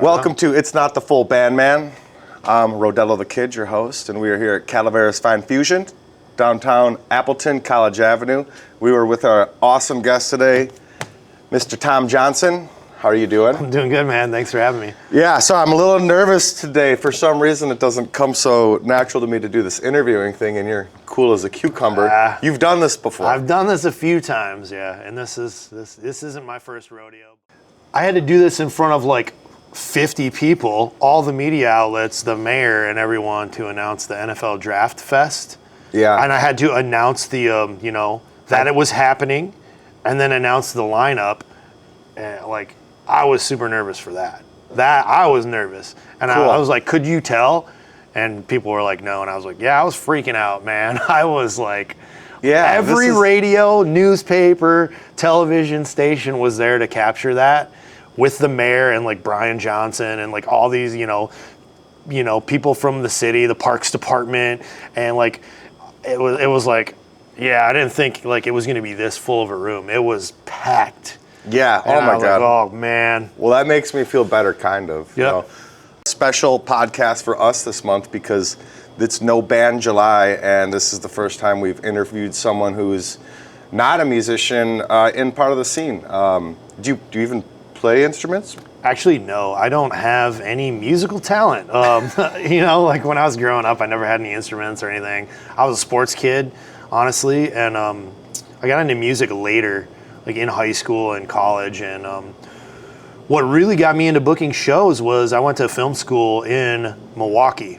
Welcome to It's Not the Full Band Man. I'm Rodello the Kid, your host, and we are here at Calaveras Fine Fusion, downtown Appleton, College Avenue. We were with our awesome guest today, Mr. Tom Johnson. How are you doing? I'm doing good, man. Thanks for having me. Yeah, so I'm a little nervous today. For some reason, it doesn't come so natural to me to do this interviewing thing, and you're cool as a cucumber. You've done this before. I've done this a few times, yeah, and this isn't my first rodeo. I had to do this in front of like 50 people, all the media outlets, the mayor, and everyone to announce the NFL Draft Fest. Yeah. And I had to announce the, that it was happening, and then announce the lineup. And I was super nervous for that. I was nervous. And cool. I was like, could you tell? And people were like, no. And I was like, yeah, I was freaking out, man. I was like, every radio, newspaper, television station was there to capture that with the mayor and like Brian Johnson and like all these, people from the city, the parks department. And like, it was like, yeah, I didn't think like it was going to be this full of a room. It was packed. Yeah. And oh my God. Like, oh man. Well, that makes me feel better, kind of. Yeah. You know? Special podcast for us this month because it's No Band July, and this is the first time we've interviewed someone who's not a musician in part of the scene. Do you even play instruments? Actually, no. I don't have any musical talent. Like when I was growing up, I never had any instruments or anything. I was a sports kid, honestly, and I got into music later, like in high school and college. And what really got me into booking shows was I went to film school in Milwaukee.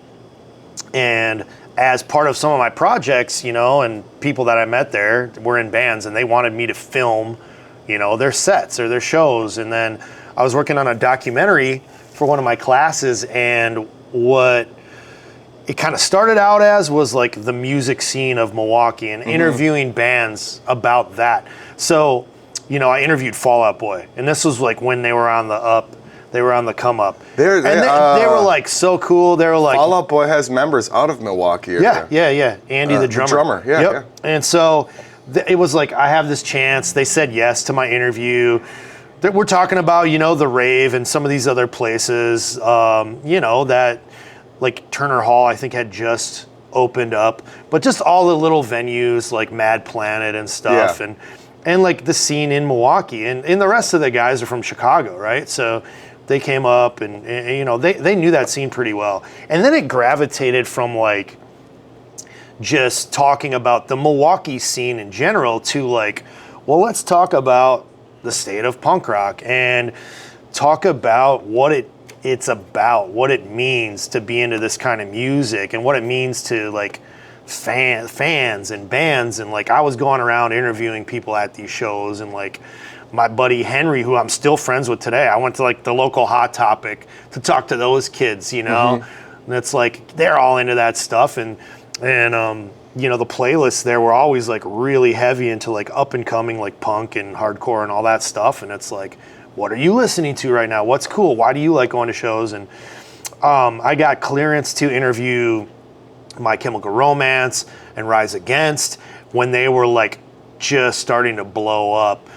And as part of some of my projects, and people that I met there were in bands, and they wanted me to film, their sets or their shows. And then I was working on a documentary for one of my classes, and what it kind of started out as was like the music scene of Milwaukee and interviewing bands about that. So, I interviewed Fall Out Boy, and this was like when they were on the up. They were on the come up. They were like so cool. They were like Fall Out Boy has members out of Milwaukee. Yeah. Andy, the drummer. Yeah. And so it was like, I have this chance. They said yes to my interview. We're talking about, the rave and some of these other places, that like Turner Hall, I think had just opened up, but just all the little venues like Mad Planet and stuff. Yeah. And like the scene in Milwaukee, and the rest of the guys are from Chicago, right? So they came up and they knew that scene pretty well. And then it gravitated from like just talking about the Milwaukee scene in general to like, well, let's talk about the state of punk rock and talk about what it's about, what it means to be into this kind of music and what it means to like fans and bands. And like I was going around interviewing people at these shows, and like my buddy Henry, who I'm still friends with today, I went to like the local Hot Topic to talk to those kids, and it's like they're all into that stuff, and the playlists there were always like really heavy into like up and coming like punk and hardcore and all that stuff. And it's like, what are you listening to right now? What's cool? Why do you like going to shows? And I got clearance to interview My Chemical Romance and Rise Against when they were like just starting to blow up.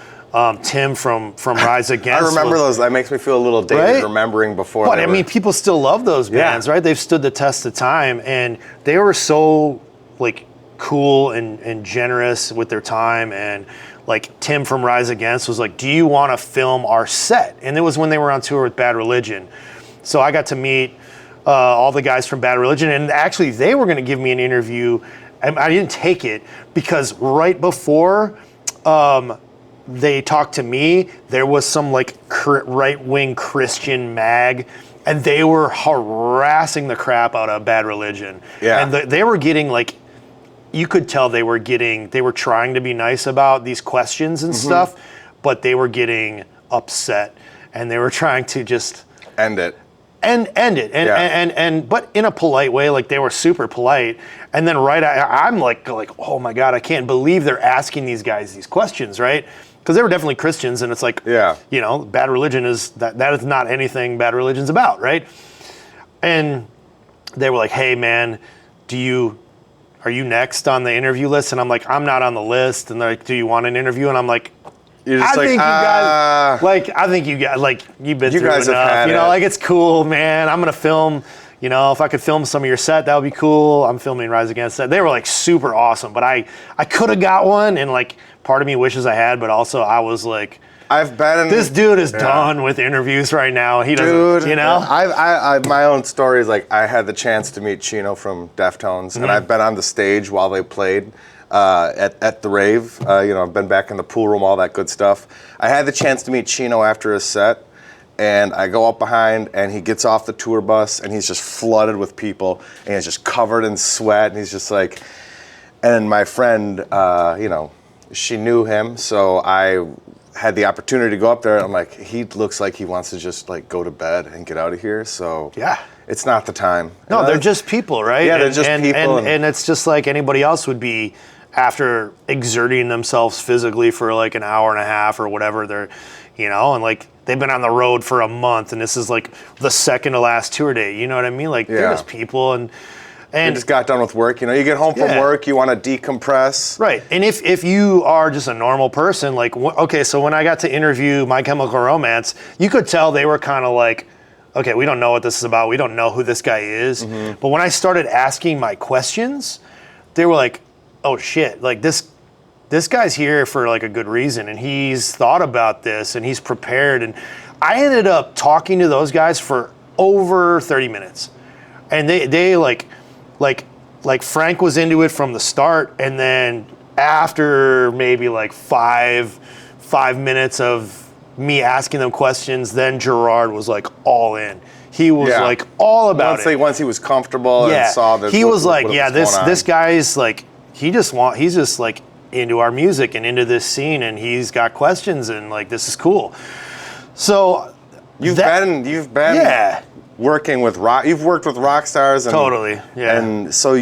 Tim from Rise Against. I remember those. That makes me feel a little dated, right? Remembering before. But I mean, people still love those bands, right? They've stood the test of time, and they were so like cool and generous with their time. And like Tim from Rise Against was like, "Do you want to film our set?" And it was when they were on tour with Bad Religion, so I got to meet all the guys from Bad Religion, and actually they were going to give me an interview. I didn't take it because right before they talked to me, there was some like right-wing Christian mag, and they were harassing the crap out of Bad Religion. Yeah. And they were getting like, you could tell they were trying to be nice about these questions and stuff, but they were getting upset, and they were trying to just end it. But in a polite way, like they were super polite. And then I'm like, oh my God, I can't believe they're asking these guys these questions, right? Because they were definitely Christians, and it's like, Bad Religion is that is not anything Bad Religion's about, right? And they were like, hey man, are you next on the interview list? And I'm like, I'm not on the list. And they're like, do you want an interview? And I'm like, You're just I think you "Ah." guys, I think you guys, you've been You through guys have enough. had You know, it. it's cool, man. I'm gonna film. If I could film some of your set, that would be cool. I'm filming Rise Against that. They were super awesome, but I could have got one, and part of me wishes I had, but also I was like, I've been. this dude is done with interviews right now. He Dude, doesn't, I my own story is I had the chance to meet Chino from Deftones, and I've been on the stage while they played at the rave. I've been back in the pool room, all that good stuff. I had the chance to meet Chino after his set, and I go up behind, and he gets off the tour bus, and he's just flooded with people, and he's just covered in sweat, and he's just and my friend, she knew him, so I had the opportunity to go up there, and I'm like, he looks like he wants to just go to bed and get out of here, so Yeah. it's not the time. No, they're just people, right? Yeah, they're just people. And it's just like anybody else would be after exerting themselves physically for an hour and a half or whatever. They're, and they've been on the road for a month, and this is the second to last tour day. You know what I mean? They're just people, and you just got done with work. You get home from work, you want to decompress. Right. And if you are just a normal person, so when I got to interview My Chemical Romance, you could tell they were kind of okay, we don't know what this is about. We don't know who this guy is. Mm-hmm. But when I started asking my questions, they were like, oh shit, this guy's here for a good reason, and he's thought about this, and he's prepared. And I ended up talking to those guys for over 30 minutes. And they Frank was into it from the start, and then after maybe 5 minutes of me asking them questions, then Gerard was all in. He was all about it. Once he was comfortable and saw that he was this guy's he's just into our music and into this scene, and he's got questions, and this is cool. So you've been working with rock. You've worked with rock stars. And, totally, yeah. And so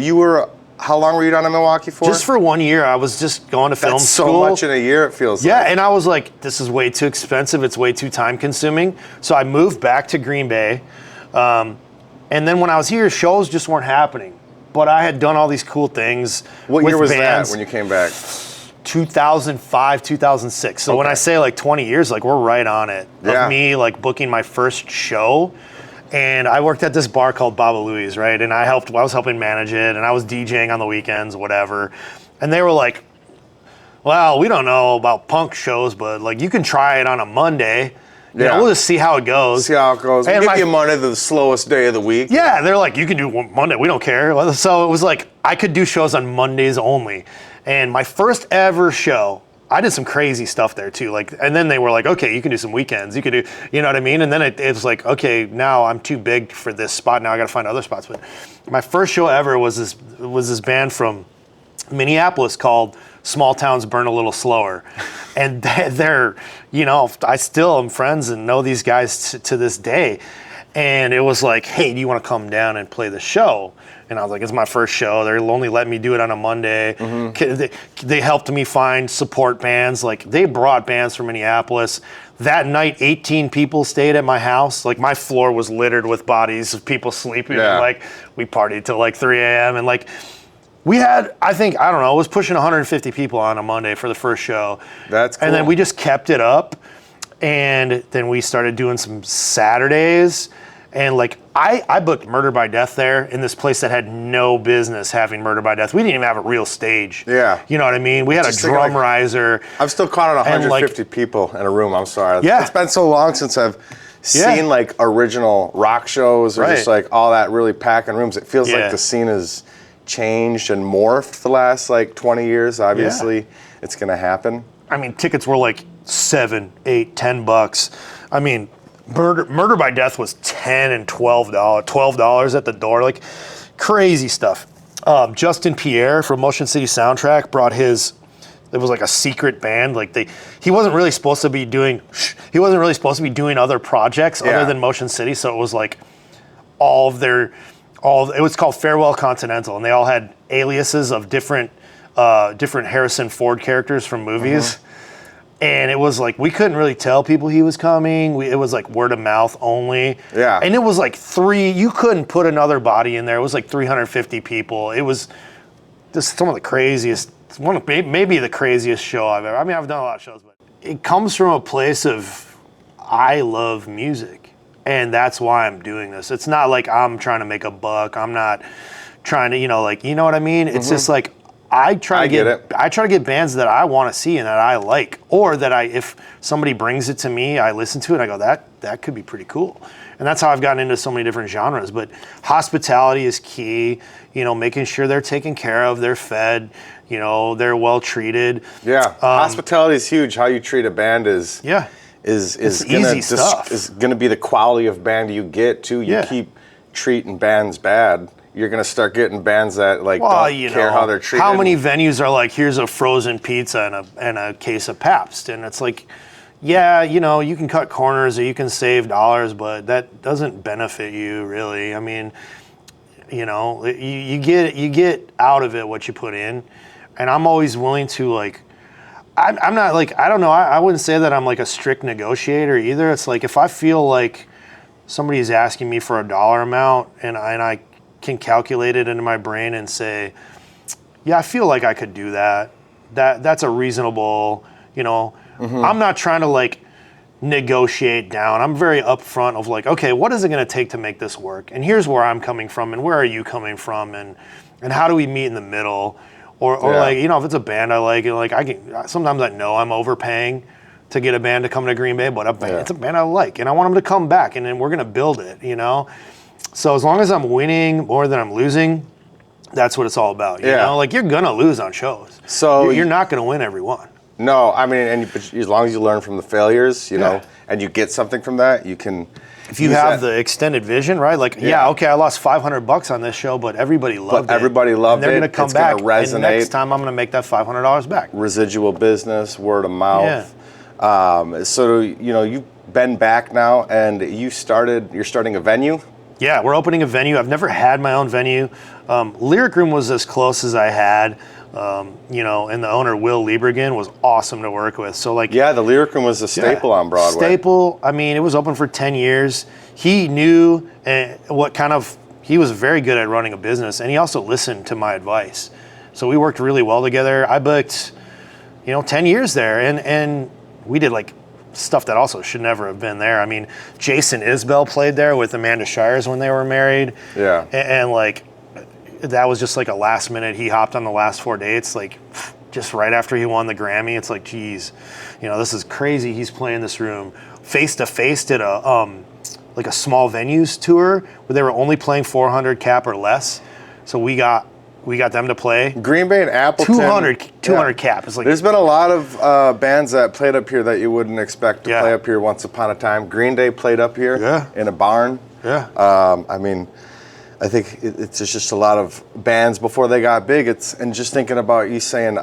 how long were you down in Milwaukee for? Just for 1 year. I was just going to film school. So much in a year, it feels like. Yeah, and I was like, this is way too expensive. It's way too time consuming. So I moved back to Green Bay. And then when I was here, shows just weren't happening. But I had done all these cool things. What year was bands. that when you came back? 2005, 2006. So when I say 20 years, we're right on it. Of me booking my first show. And I worked at this bar called Baba Louie's, right? And I was helping manage it, and I was DJing on the weekends, whatever. And they were like, well, we don't know about punk shows, but you can try it on a Monday. We'll just see how it goes. See how it goes. And give you Monday, the slowest day of the week. Yeah, they're like, you can do Monday, we don't care. So it was I could do shows on Mondays only. And my first ever show, I did some crazy stuff there too. And then they were like, okay, you can do some weekends. You could do, you know what I mean? And then it was okay, now I'm too big for this spot. Now I got to find other spots. But my first show ever was this band from Minneapolis called Small Towns Burn a Little Slower. And they're, I still am friends and know these guys to this day. And it was hey, do you want to come down and play the show? And I was like, it's my first show. They're only letting me do it on a Monday. Mm-hmm. They helped me find support bands. They brought bands from Minneapolis. That night, 18 people stayed at my house. My floor was littered with bodies of people sleeping. Yeah. And we partied till 3 a.m. And we had, I think, I don't know, it was pushing 150 people on a Monday for the first show. That's cool. And then we just kept it up. And then we started doing some Saturdays. And I booked Murder by Death there in this place that had no business having Murder by Death. We didn't even have a real stage. Yeah. You know what I mean? We had a drum riser. I've still caught on 150 people in a room. I'm sorry. Yeah. It's been so long since I've seen original rock shows or just all that really packing rooms. It feels like the scene has changed and morphed the last 20 years. Obviously, it's going to happen. I mean, tickets were $7, $8, $10. I mean, Murder by Death was $10 and $12 at the door, crazy stuff. Justin Pierre from Motion City Soundtrack brought his. It was a secret band. He wasn't really supposed to be doing. He wasn't really supposed to be doing other projects other than Motion City. So it was it was called Farewell Continental, and they all had aliases of different Harrison Ford characters from movies. Mm-hmm. And it was we couldn't really tell people he was coming. It was word of mouth only. Yeah. And it was you couldn't put another body in there. It was 350 people. It was just some of the craziest, maybe the craziest show I've ever. I mean, I've done a lot of shows, but it comes from a place of I love music, and that's why I'm doing this. It's not like I'm trying to make a buck. I'm not trying to, you know what I mean? It's just like I try to get bands that I want to see and that I like, or that if somebody brings it to me, I listen to it and I go, that could be pretty cool. And that's how I've gotten into so many different genres. But hospitality is key, you know, making sure they're taken care of, they're fed, you know, they're well treated. Yeah, hospitality is huge. How you treat a band is gonna be the quality of band you get too. You keep treating bands bad, you're gonna start getting bands that don't care how they're treated. How many venues are like, here's a frozen pizza and a case of Pabst, and it's like, yeah, you know, you can cut corners or you can save dollars, but that doesn't benefit you really. I mean, you know, you get out of it what you put in, and I'm always willing to like. I'm not like, I don't know. I wouldn't say that I'm like a strict negotiator either. It's like if I feel like somebody's asking me for a dollar amount and I can calculate it into my brain and say, yeah, I feel like I could do that. That's a reasonable, you know. I'm not trying to like negotiate down. I'm very upfront of like, okay, what is it going to take to make this work? And here's where I'm coming from, and where are you coming from, and how do we meet in the middle? Or like, you know, if it's a band I like, and like sometimes I know I'm overpaying to get a band to come to Green Bay, but it's a band I like, and I want them to come back, and then we're gonna build it, you know. So as long as I'm winning more than I'm losing, that's what it's all about. You know, like you're gonna lose on shows, so you're not gonna win every one. No, I mean, but as long as you learn from the failures, you know, and you get something from that, you can. If you have the extended vision, right? Like, okay, I lost $500 on this show, but everybody loved it. Everybody loved it. They're going to come it's back. Gonna resonate. And next time, I'm going to make that $500 back. Residual business, word of mouth. Yeah. So you know, you've been back now, and you're starting a venue. Yeah, we're opening a venue. I've never had my own venue. Lyric Room was as close as I had. You know, and the owner, Will Liebergen, was awesome to work with. So like, the Lyric Room was a staple on Broadway. Staple. I mean, it was open for 10 years. He knew he was very good at running a business, and he also listened to my advice. So we worked really well together. I booked, 10 years there, and we did like stuff that also should never have been there. I mean, Jason Isbell played there with Amanda Shires when they were married. Yeah. And like, that was just like a last minute. He hopped on the last 4 dates, like just right after he won the Grammy. It's like, geez, this is crazy. He's playing this room. Face to Face did like a small venues tour where they were only playing 400 cap or less. So we got them to play. Green Bay and Appleton. 200 cap. It's like, there's been a lot of bands that played up here that you wouldn't expect to play up here once upon a time. Green Day played up here in a barn. Yeah. I mean, I think it's just a lot of bands before they got big. And just thinking about you saying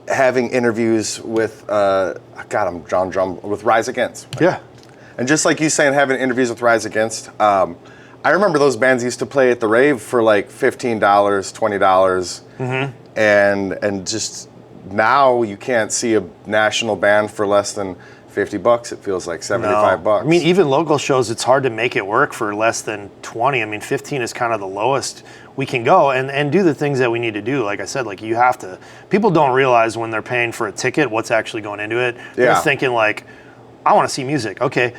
having interviews with I'm John Drum with Rise Against. Right? Yeah. And just like you saying having interviews with Rise Against, I remember those bands used to play at the rave for like $15, $20, and just now you can't see a national band for less than $50. It feels like $75. I mean, even local shows, it's hard to make it work for less than 20. I mean, 15 is kind of the lowest we can go and do the things that we need to do. Like I said, like you have to. People don't realize when they're paying for a ticket what's actually going into it. They're thinking like, I want to see music, okay,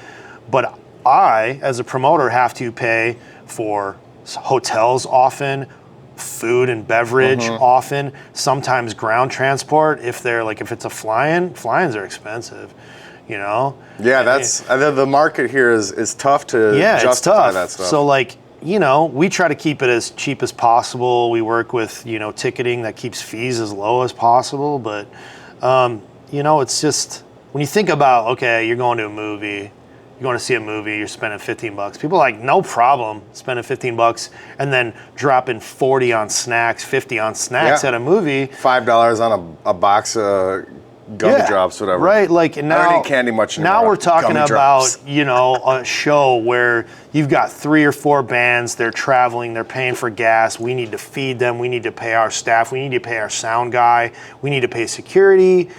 but I, as a promoter, have to pay for hotels often, food and beverage often, sometimes ground transport if it's a fly-ins are expensive, Yeah, the market here is tough to justify that stuff. So like, we try to keep it as cheap as possible. We work with, ticketing that keeps fees as low as possible, but it's just when you think about, okay, you're going to a movie, you're going to see a movie, you're spending $15. People are like, no problem spending $15 and then dropping 40 on snacks, 50 on snacks at a movie. $5 on a box of gummy drops, whatever. Right, like now I don't eat candy much anymore. Now we're talking about, a show where you've got 3 or 4 bands, they're traveling, they're paying for gas, we need to feed them, we need to pay our staff, we need to pay our sound guy, we need to pay security.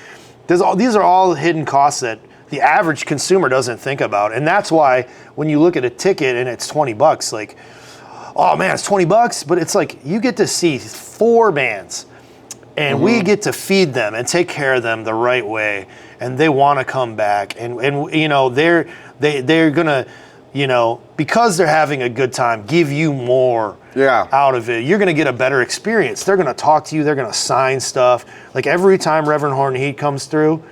These are all hidden costs that the average consumer doesn't think about. And that's why when you look at a ticket and it's $20, like, oh man, it's $20, but it's like you get to see 4 bands And we get to feed them and take care of them the right way, and they want to come back. And you know, they're gonna, you know, because they're having a good time, give you more out of it. You're gonna get a better experience. They're gonna talk to you. They're gonna sign stuff. Like every time Reverend Horton Heat comes through,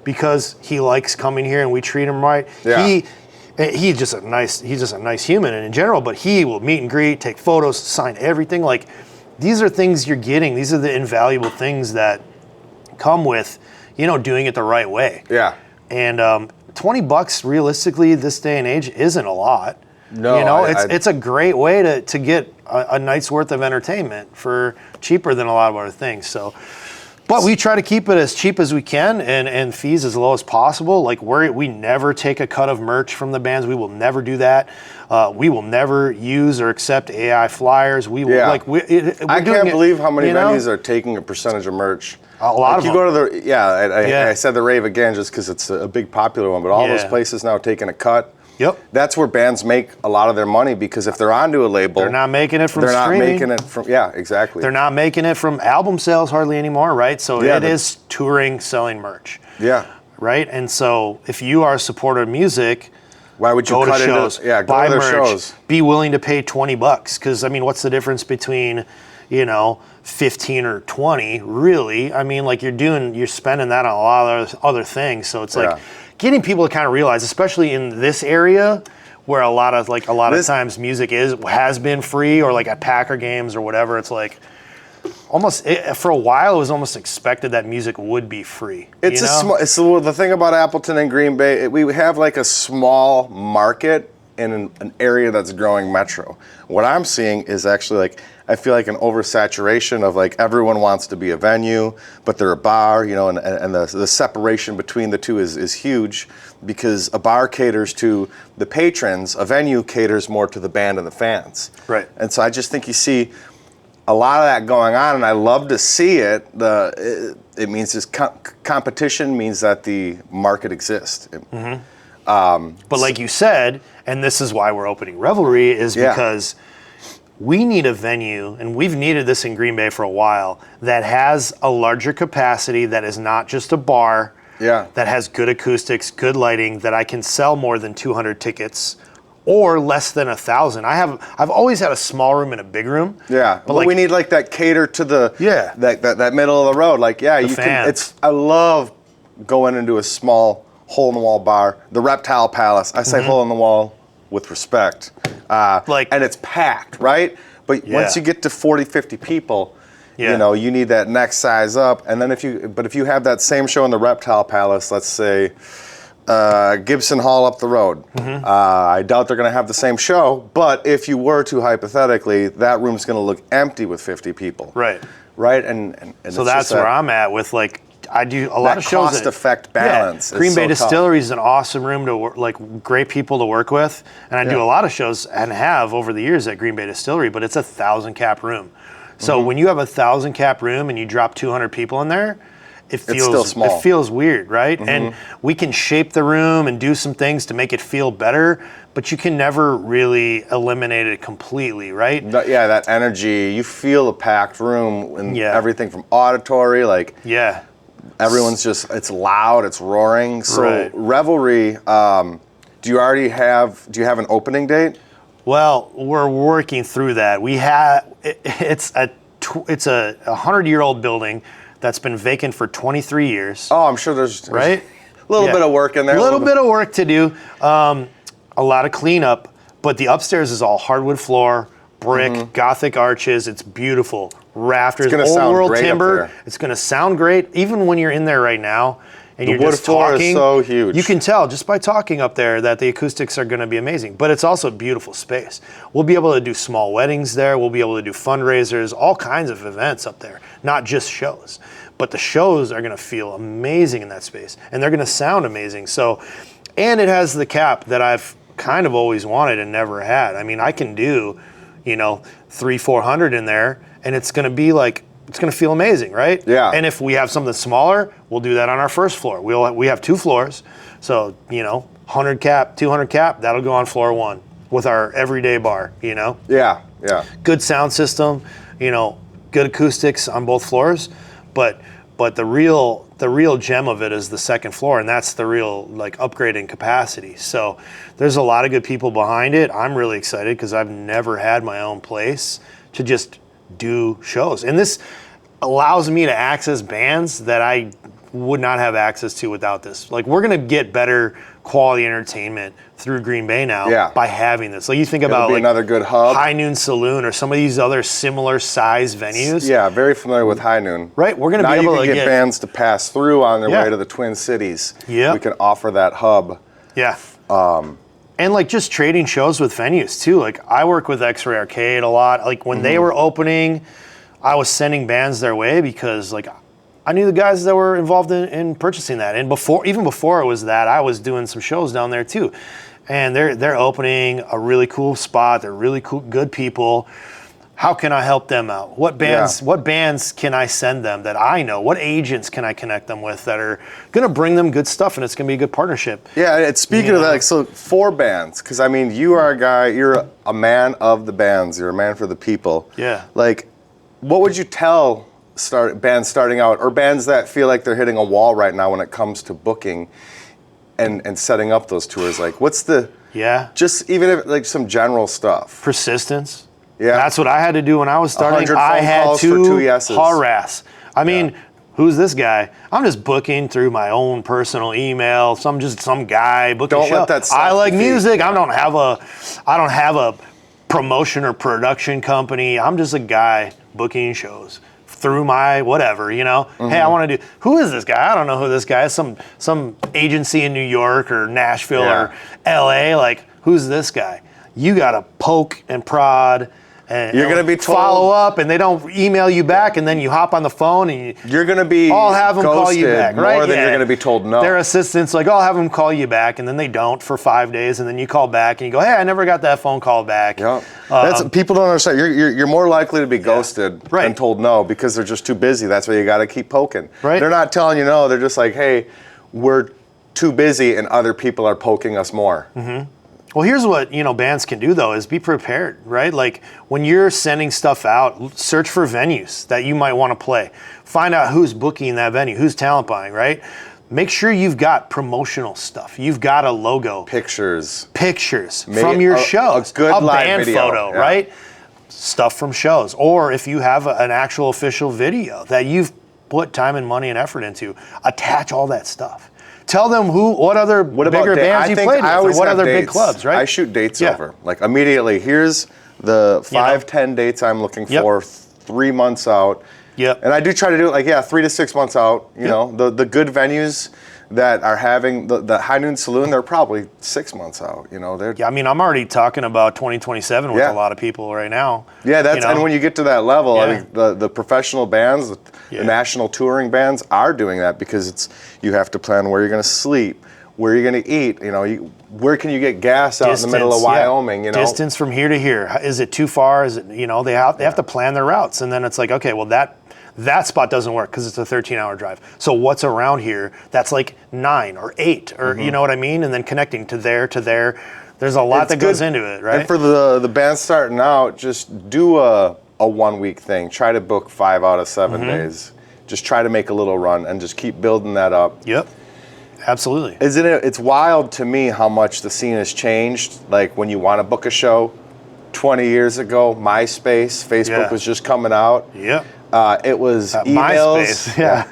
because he likes coming here and we treat him right. He's just a nice human and in general, but he will meet and greet, take photos, sign everything. Like, these are things you're getting. These are the invaluable things that come with, you know, doing it the right way. Yeah. And $20 realistically this day and age isn't a lot. No, you know, it's a great way to get a night's worth of entertainment for cheaper than a lot of other things. So, but we try to keep it as cheap as we can and fees as low as possible. Like, we never take a cut of merch from the bands. We will never do that. We will never use or accept AI flyers. We will I can't believe how many venues are taking a percentage of merch. A lot of them. You go to the I said the rave again just because it's a big popular one, but all those places now taking a cut. Yep. That's where bands make a lot of their money, because if they're onto a label, they're not making it from streaming. They're not making it from exactly. They're not making it from album sales hardly anymore, right? So it is touring, selling merch. Yeah. Right? And so if you are a supporter of music, why would you go cut to shows, go buy to their merch, shows? Be willing to pay $20, because I mean, what's the difference between, you know, 15 or 20? Really? I mean, like, you're spending that on a lot of other things. So it's like getting people to kind of realize, especially in this area where a lot of times music has been free, or like at Packer games or whatever. It's like for a while it was almost expected that music would be free. It's the thing about Appleton and Green Bay. We have like a small market in an area that's growing metro. What I'm seeing is actually, like, I feel like an oversaturation of, like, everyone wants to be a venue, but they're a bar, you know, and the separation between the two is huge, because a bar caters to the patrons, a venue caters more to the band and the fans. Right. And so I just think you see a lot of that going on, and I love to see it. It means this competition means that the market exists. But like you said, and this is why we're opening Revelry, is because we need a venue, and we've needed this in Green Bay for a while, that has a larger capacity, that is not just a bar, that has good acoustics, good lighting, that I can sell more than 200 tickets or less than 1,000. I've always had a small room and a big room. Yeah, but like, we need like that cater to the that middle of the road. Like, you can. I love going into a small hole-in-the-wall bar, the Reptile Palace. I say hole-in-the-wall with respect. And it's packed, right? But once you get to 40, 50 people, you know, you need that next size up. And then if you have that same show in the Reptile Palace, let's say Gibson Hall up the road, I doubt they're going to have the same show. But if you were to, hypothetically, that room's going to look empty with 50 people. Right. Right. And so that's where I'm at with, like, I do a lot of shows. Cost effect balance. Green Bay Distillery is an awesome room to work, like, great people to work with, and I do a lot of shows and have over the years at Green Bay Distillery. But it's a 1,000 cap room. So when you have a 1,000 cap room and you drop 200 people in there, it's still small. It feels weird, right? And we can shape the room and do some things to make it feel better, but you can never really eliminate it completely, right? That energy. You feel a packed room and everything from auditory, like. Yeah. Everyone's it's loud, it's roaring. So Revelry, do you have an opening date? Well, we're working through that. It's a 100-year-old building that's been vacant for 23 years. Oh, I'm sure there's a little bit of work in there. A little bit of work to do. A lot of cleanup, but the upstairs is all hardwood floor, brick, Gothic arches. It's beautiful. Rafters, old world timber. It's going to sound great, even when you're in there right now. And you're just talking. The wood floor is so huge. You can tell just by talking up there that the acoustics are going to be amazing. But it's also a beautiful space. We'll be able to do small weddings there. We'll be able to do fundraisers, all kinds of events up there, not just shows. But the shows are going to feel amazing in that space, and they're going to sound amazing. So, and it has the cap that I've kind of always wanted and never had. I mean, I can do, 300-400 in there, and it's going to be like, it's going to feel amazing, right? Yeah. And if we have something smaller, we'll do that on our first floor. We have 2 floors, so 100 cap, 200 cap, that'll go on floor 1 with our everyday bar. Yeah. Good sound system, good acoustics on both floors. But the real gem of it is the second floor, and that's the real like upgrade in capacity. So there's a lot of good people behind it. I'm really excited because I've never had my own place to just do shows, and this allows me to access bands that I would not have access to without this. Like, we're gonna get better quality entertainment through Green Bay now by having this. Like, you think about like another good hub, High Noon Saloon, or some of these other similar size venues. Yeah, very familiar with High Noon. Right, we're gonna now be able to get bands to pass through on their way to the Twin Cities. Yeah, we can offer that hub. Yeah. And like just trading shows with venues too. Like, I work with X-Ray Arcade a lot. Like, when they were opening, I was sending bands their way because like I knew the guys that were involved in purchasing that. And even before it was that, I was doing some shows down there too. And they're opening a really cool spot. They're really cool, good people. How can I help them out? What bands can I send them that I know? What agents can I connect them with that are going to bring them good stuff, and it's going to be a good partnership? Yeah, and speaking of that, like, so 4 bands, because I mean, you are a guy, you're a man of the bands, you're a man for the people. Yeah. Like, what would you tell bands starting out, or bands that feel like they're hitting a wall right now when it comes to booking and setting up those tours? Like, what's the just even if like some general stuff? Persistence. Yeah, that's what I had to do when I was starting. I had to harass. I mean, who's this guy? I'm just booking through my own personal email. Some guy booking. Don't let that. I like music. I don't have a promotion or production company. I'm just a guy booking shows through my whatever, you know. Hey, I want to do. Who is this guy? I don't know who this guy is. Some agency in New York or Nashville or L.A. Like, who's this guy? You gotta poke and prod. And you're going to be told, follow up, and they don't email you back, and then you hop on the phone, and you're going to be I'll have them call you back, right? More than you're going to be told no. Their assistant's like, I'll have them call you back, and then they don't for 5 days, and then you call back, and you go, hey, I never got that phone call back. Yeah. That's people don't understand. You're more likely to be ghosted than told no because they're just too busy. That's why you got to keep poking. Right. They're not telling you no. They're just like, hey, we're too busy, and other people are poking us more. Mm-hmm. Well, here's what, bands can do, though, is be prepared, right? Like, when you're sending stuff out, search for venues that you might want to play. Find out who's booking that venue, who's talent buying, right? Make sure you've got promotional stuff. You've got a logo. Pictures from your shows. A good live band video. Photo, right? Stuff from shows. Or if you have an actual official video that you've put time and money and effort into, attach all that stuff. Tell them what other bigger bands you played with, or what other big clubs, right? I shoot dates over. Like, immediately, here's the 5-10 dates I'm looking for 3 months out. Yep. And I do try to do it 3 to 6 months out. You know, the good venues that are having the High Noon Saloon, they're probably 6 months out. You know, I mean, I'm already talking about 2027 with a lot of people right now. Yeah, and when you get to that level, I mean, the professional bands, the national touring bands are doing that because you have to plan where you're going to sleep, where you're going to eat. You know, where can you get gas out in the middle of Wyoming? You know, distance from here to here. Is it too far? Is it they have to plan their routes, and then it's like, okay, well that spot doesn't work because it's a 13-hour drive. So what's around here that's like 9 or 8 or you know what I mean? And then connecting to there. There's a lot that goes into it, right? And for the band starting out, just do a 1 week thing. Try to book 5 out of 7 days. Just try to make a little run and just keep building that up. Yep. Absolutely. Isn't it? It's wild to me how much the scene has changed. Like, when you want to book a show 20 years ago, MySpace, Facebook was just coming out. Yep. It was emails,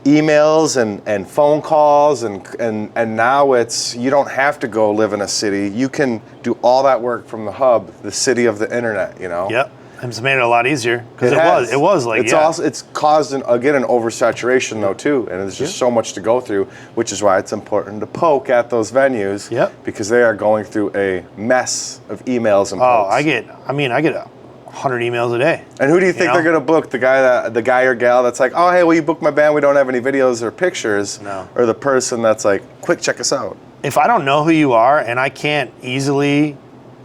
emails and phone calls, and now it's, you don't have to go live in a city. You can do all that work from the hub, the city of the internet. Yep. It's made it a lot easier because it was like it's caused an oversaturation though too, and there's just so much to go through, which is why it's important to poke at those venues. Because they are going through a mess of emails and pokes. I get 100 emails a day. And who do you think they're going to book? The guy or gal that's like, oh, hey, will you book my band? We don't have any videos or pictures. No. Or the person that's like, quick, check us out. If I don't know who you are and I can't easily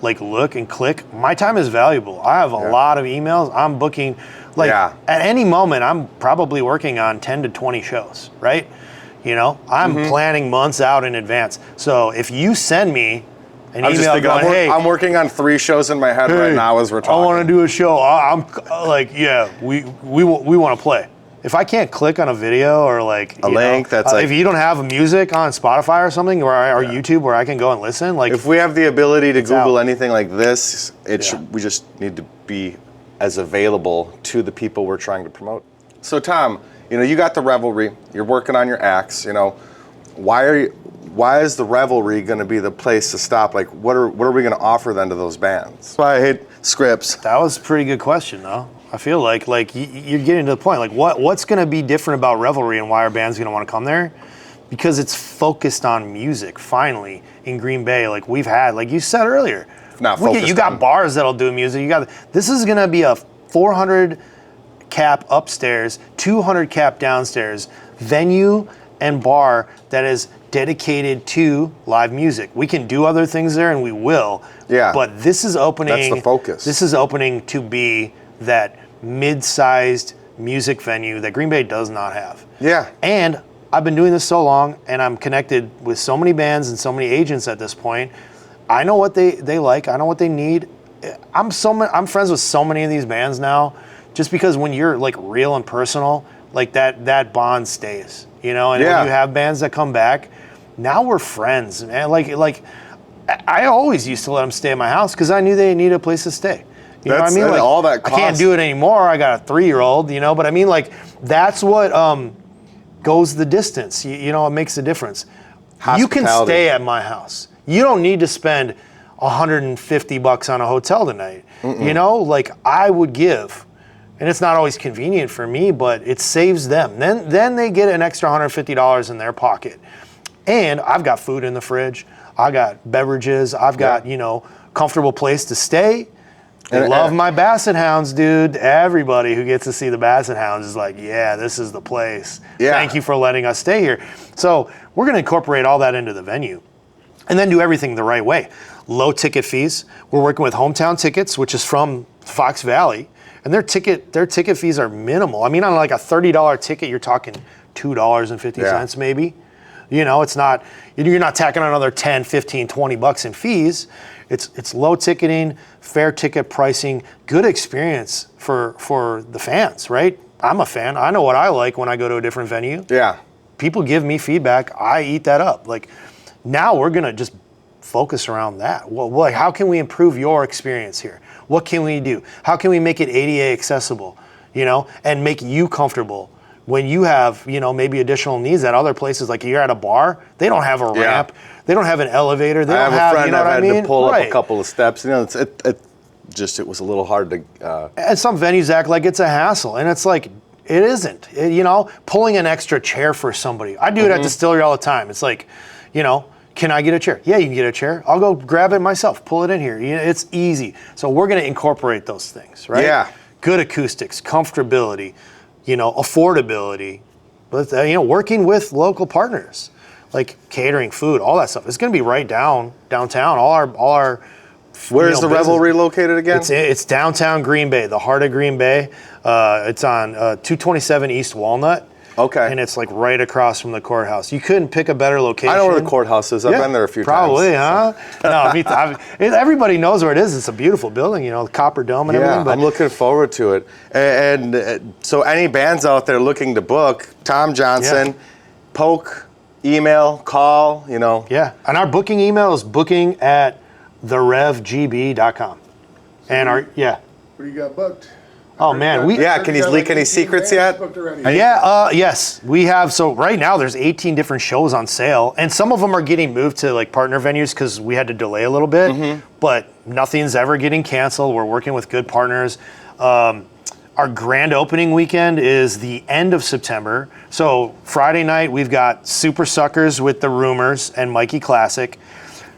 look and click, my time is valuable. I have a lot of emails. I'm booking, at any moment, I'm probably working on 10 to 20 shows, right? I'm planning months out in advance. So if you send me an email going, hey, I'm working on 3 shows in my head right now as we're talking. I want to do a show. I'm like, we want to play. if I can't click on a video or like a link that's like, if you don't have music on Spotify or something or YouTube where I can go and listen, like if we have the ability to Google out. anything like this, we just need to be as available to the people we're trying to promote. So Tom, you got the Revelry, you're working on your acts, why is the Revelry going to be the place to stop? Like, what are we going to offer then to those bands? That's why I hate scripts. That was a pretty good question, though. I feel like you're getting to the point. Like, what's going to be different about Revelry and why our band's going to want to come there? Because it's focused on music. Finally, in Green Bay, like we've had, like you said earlier, you got bars that'll do music. This is going to be a 400 cap upstairs, 200 cap downstairs venue and bar that is dedicated to live music. We can do other things there, and we will. Yeah. But this is opening. That's the focus. This is opening to be that mid-sized music venue that Green Bay does not have. Yeah. And I've been doing this so long, and I'm connected with so many bands and so many agents at this point. I know what they like. I know what they need. I'm friends with so many of these bands now, just because when you're like real and personal, like that bond stays. And when you have bands that come back, now we're friends, man. Like I always used to let them stay at my house because I knew they needed a place to stay. You know what I mean? Like, all that cost. I can't do it anymore. I got a 3-year-old, but I mean, like, that's what goes the distance. It makes a difference. You can stay at my house. You don't need to spend $150 on a hotel tonight. Like I would give. And it's not always convenient for me, but it saves them. Then they get an extra $150 in their pocket. And I've got food in the fridge. I got beverages. I've got, comfortable place to stay. They love my Basset Hounds, dude. Everybody who gets to see the Basset Hounds is like, yeah, this is the place. Yeah. Thank you for letting us stay here. So we're going to incorporate all that into the venue and then do everything the right way. Low ticket fees. We're working with Hometown Tickets, which is from Fox Valley. And their ticket fees are minimal. I mean, on like a $30 ticket, you're talking $2.50 maybe. It's not, you're not tacking on another 10, 15, 20 bucks in fees. It's low ticketing, fair ticket pricing, good experience for the fans, right? I'm a fan. I know what I like when I go to a different venue. Yeah. People give me feedback. I eat that up. Like, now we're going to just focus around that. Well, how can we improve your experience here? What can we do? How can we make it ADA accessible, and make you comfortable when you have, maybe additional needs at other places? Like you're at a bar, they don't have a ramp, they don't have an elevator, they don't have, a friend I've had to pull up right. a couple of steps. It was a little hard to. And some venues act like it's a hassle, and it's like it isn't. Pulling an extra chair for somebody. I do it at Distillery all the time. It's like, can I get a chair? Yeah, you can get a chair. I'll go grab it myself, pull it in here. It's easy. So we're going to incorporate those things, right? Yeah. Good acoustics, comfortability, affordability, but working with local partners, like catering, food, all that stuff. It's going to be right downtown. All our. Where's the Revelry located again? It's downtown Green Bay, the heart of Green Bay. It's on 227 East Walnut. Okay. And it's like right across from the courthouse. You couldn't pick a better location. I know where the courthouse is. I've been there a few probably, times. Probably, huh? No, everybody knows where it is. It's a beautiful building, the copper dome and everything. But I'm looking forward to it. And so any bands out there looking to book, Tom Johnson, poke, email, call, Yeah, and our booking email is booking@therevgb.com. And What do you got booked? Oh man, can you leak any secrets yet? Yes, we have. So right now there's 18 different shows on sale, and some of them are getting moved to like partner venues because we had to delay a little bit. But nothing's ever getting canceled. We're working with good partners. Our grand opening weekend is the end of September. So Friday night we've got Super Suckers with the Rumors and Mikey Classic.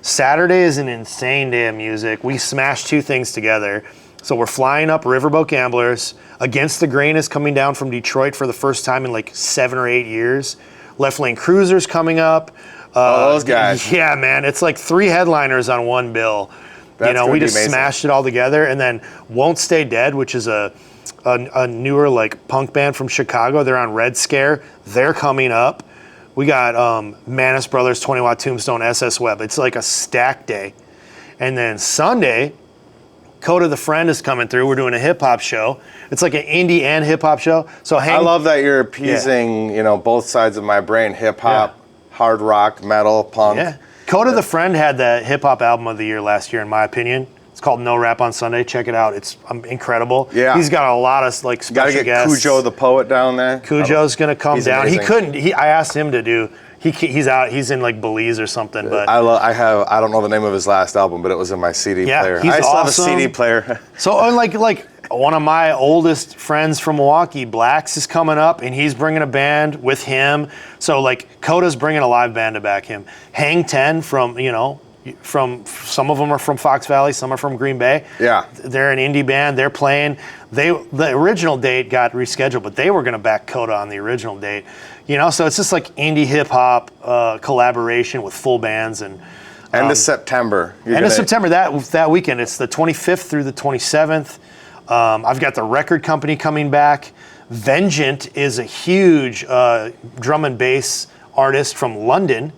Saturday is an insane day of music. We smashed two things together. So we're flying up Riverboat Gamblers. Against the Grain is coming down from Detroit for the first time in like 7 or 8 years. Left Lane Cruiser's coming up. Those guys. Yeah, man. It's like 3 headliners on one bill. We just smashed it all together. And then Won't Stay Dead, which is a newer like punk band from Chicago. They're on Red Scare. They're coming up. We got Manis Brothers, 20 Watt Tombstone, SS Web. It's like a stack day. And then Sunday, Coda the Friend is coming through. We're doing a hip hop show. It's like an indie and hip hop show. So I love that you're appeasing, both sides of my brain: hip hop, hard rock, metal, punk. Yeah. Coda the Friend had the hip hop album of the year last year, in my opinion. It's called No Rap on Sunday. Check it out. It's incredible. Yeah. He's got a lot of special Gotta get guests. Cujo the poet down there. Cujo's gonna come He's down. amazing. I asked him to do. He's out. He's in like Belize or something. But I don't know the name of his last album, but it was in my CD player. He's I still awesome. have a CD player. So like one of my oldest friends from Milwaukee, Blacks, is coming up, and he's bringing a band with him. So like Coda's bringing a live band to back him. Hang 10 from some of them are from Fox Valley, some are from Green Bay. Yeah. They're an indie band. They're playing. The original date got rescheduled, but they were going to back Coda on the original date. So it's just like indie hip hop collaboration with full bands and. End of September. End of September that weekend. It's the 25th through the 27th. I've got the record company coming back. Vengeant is a huge drum and bass artist from London.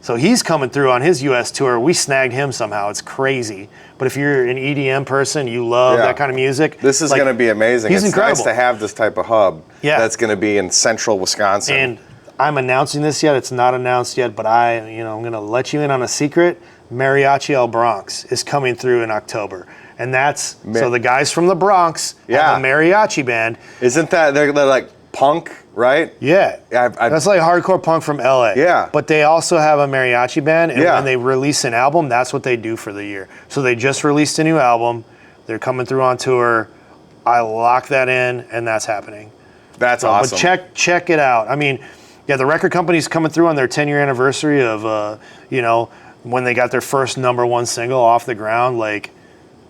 So he's coming through on his U.S. tour. We snagged him somehow. It's crazy. But if you're an EDM person, you love that kind of music. This is going to be amazing. It's incredible. Nice to have this type of hub that's going to be in central Wisconsin. And I'm announcing this yet. It's not announced yet, but I'm going to let you in on a secret. Mariachi El Bronx is coming through in October. And that's, so the guys from the Bronx have a mariachi band. Isn't that, they're like punk, right? Yeah. That's like hardcore punk from LA. Yeah. But they also have a mariachi band, and when they release an album, that's what they do for the year. So they just released a new album. They're coming through on tour. I lock that in, and that's happening. That's awesome. But check it out. I mean, the record company's coming through on their 10-year anniversary of, when they got their first #1 single off the ground, like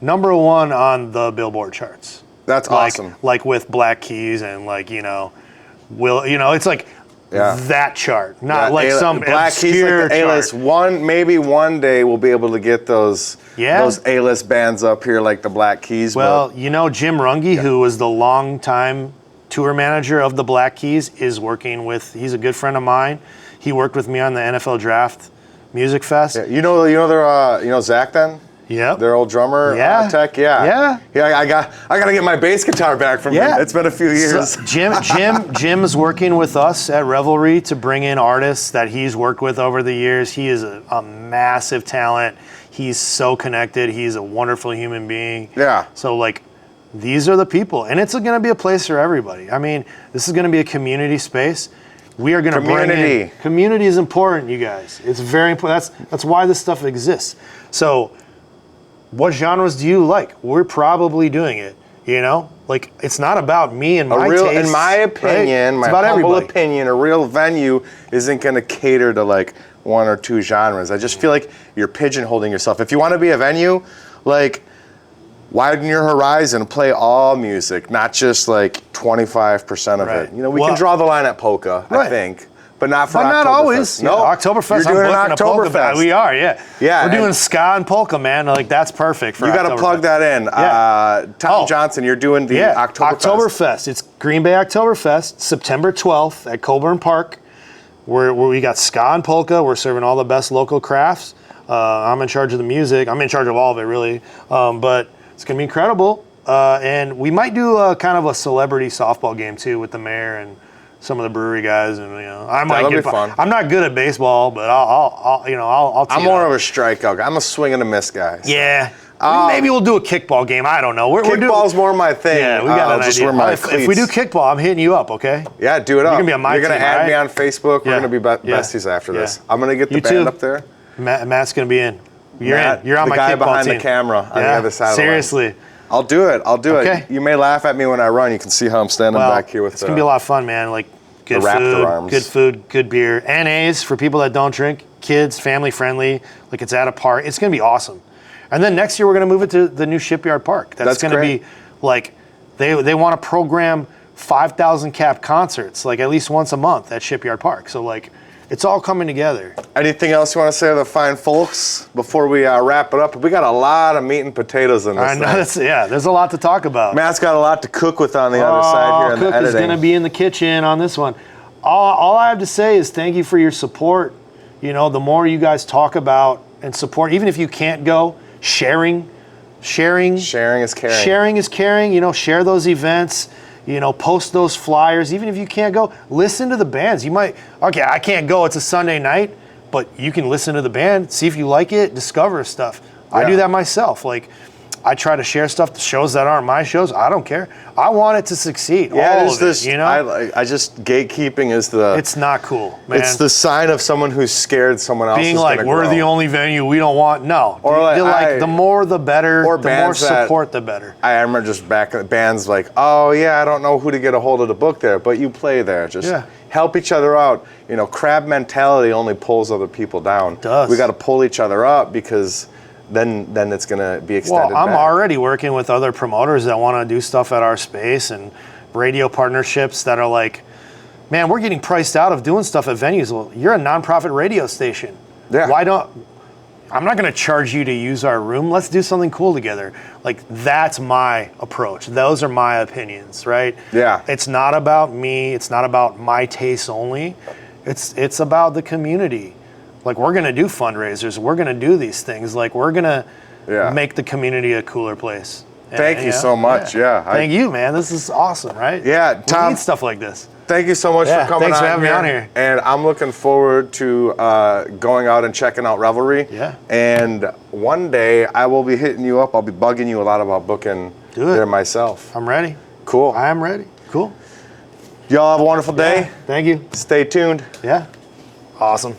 #1 on the Billboard charts. That's awesome. Like with Black Keys and it's like that chart, not like some Black Keys, obscure like the A-list. chart. Maybe one day we'll be able to get those A-list bands up here like the Black Keys. Well, Jim Runge, who was the longtime tour manager of the Black Keys, is working with. He's a good friend of mine. He worked with me on the NFL Draft Music Fest. Yeah, Zach then. Yep. Their old drummer, Tech, I gotta get my bass guitar back from him. It's been a few years. So Jim's working with us at Revelry to bring in artists that he's worked with over the years. He is a massive talent. He's so connected. He's a wonderful human being. Yeah. So these are the people, and it's going to be a place for everybody. I mean, this is going to be a community space. We are going to bring in community is important, you guys. It's very important. That's why this stuff exists. So. What genres do you like? We're probably doing it, it's not about me and my taste. In my opinion, right? my humble opinion, a real venue isn't going to cater to one or two genres. I just feel like you're pigeonholing yourself. If you want to be a venue, widen your horizon, play all music, not just 25% of it. We can draw the line at polka, I think. But not for Oktoberfest. Not always. No, Oktoberfest. You're doing an Oktoberfest. We are, yeah. Yeah. We're doing ska and polka, man. That's perfect for You got to plug that in. Yeah. Tom Johnson, you're doing the Oktoberfest. Oktoberfest. It's Green Bay Oktoberfest, September 12th at Colburn Park. Where we got ska and polka. We're serving all the best local crafts. I'm in charge of the music. I'm in charge of all of it, really. But it's going to be incredible. And we might do kind of a celebrity softball game, too, with the mayor and some of the brewery guys, and I might That'll be fun. I'm not good at baseball, but I'll I'm more of a strikeout guy. I'm a swing and a miss guy. So. Yeah. Maybe we'll do a kickball game. I don't know. Kickball's more my thing. Yeah, we got an idea. If we do kickball, I'm hitting you up, okay? Yeah, do it up. You're gonna be on my You're gonna team, add right? me on Facebook. We're gonna be besties after this. I'm gonna get the band up there. Matt's gonna be in. You're in. You're on my kickball team. The guy behind the camera on the other side. Seriously. I'll do it. Okay. You may laugh at me when I run. You can see how I'm standing back here with. It's gonna be a lot of fun, man. Good raptor food, arms. good food, good beer. NAs for people that don't drink, kids, family friendly. It's at a park. It's going to be awesome. And then next year we're going to move it to the new Shipyard Park. That's going to be they want to program 5,000 cap concerts at least once a month at Shipyard Park. So it's all coming together. Anything else you want to say to the fine folks before we wrap it up? We got a lot of meat and potatoes in this. I know. There's a lot to talk about. Matt's got a lot to cook with on the other side here in the editing. Cook is going to be in the kitchen on this one. All I have to say is thank you for your support. The more you guys talk about and support, even if you can't go, sharing Sharing is caring. Sharing is caring. You know, share those events. You know, post those flyers. Even if you can't go, listen to the bands. You might, okay, I can't go. It's a Sunday night, but you can listen to the band, see if you like it, discover stuff. I do that myself. Like, I try to share stuff to shows that aren't my shows. I don't care. I want it to succeed. Yeah, all there's of it, this. you know, I just gatekeeping is the. it's not cool, man. It's the sign of someone who's scared someone else being is like, gonna we're grow. the only venue we don't want. No, Or you're like, the more the better. or The more bands that- support, the better. I remember just back bands like, oh yeah, I don't know who to get a hold of to book there, but you play there. Just help each other out. You know, crab mentality only pulls other people down. It does. We got to pull each other up because then it's gonna be extended. Well, I'm back. already working with other promoters that want to do stuff at our space and radio partnerships that are like, man, we're getting priced out of doing stuff at venues. Well, you're a nonprofit radio station. Yeah. I'm not going to charge you to use our room. Let's do something cool together. Like, that's my approach. Those are my opinions, right? Yeah. It's not about me. It's not about my tastes only. It's about the community. Like, we're going to do fundraisers. We're going to do these things. Like, we're going to make the community a cooler place. Thank you so much. Yeah. Thank you, man. This is awesome, right? Yeah, Tom. We need stuff like this. Thank you so much for coming thanks on for having here. me on here. And I'm looking forward to going out and checking out Revelry. Yeah. And one day I will be hitting you up. I'll be bugging you a lot about booking there myself. I'm ready. Cool. I am ready. Cool. Y'all have a wonderful day. Thank you. Stay tuned. Yeah. Awesome.